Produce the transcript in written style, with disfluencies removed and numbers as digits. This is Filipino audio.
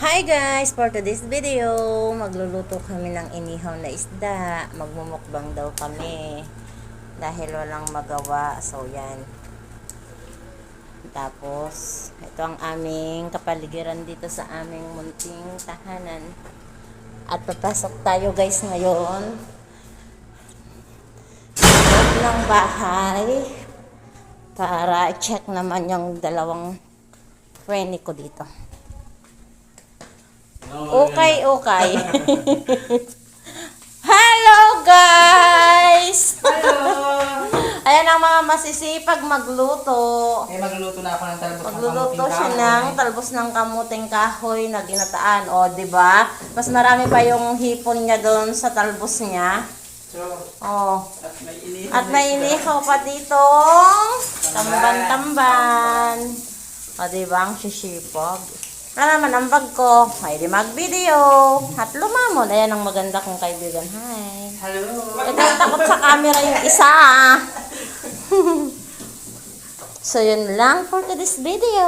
Hi guys! For today's video, magluluto kami ng inihaw na isda. Magmumukbang daw kami. Dahil walang magawa. So, yan. Tapos, ito ang aming kapaligiran dito sa aming munting tahanan. At papasok tayo guys ngayon. Sa loob ng bahay. Para i-check naman yung dalawang friend ko dito. Okay. Hello guys! Hello! Ayan ang mga masisipag magluto. Magluluto na ako ng talbos ng Magluluto kamuting siya kahoy. ng talbos ng kamuting kahoy na ginataan. O, di ba? Mas marami pa yung hipon niya doon sa talbos niya. So, O. at At may may inihaw inihaw pa dito. Tamban-tamban. O, di ba? Ang sisipag. Ano naman ang bag ko? Ay, di mag-video. At lumamon. Ayan ang maganda kong kaibigan. Hi. Hello! Ito takot sa camera yung isa. So, yun lang for today's video.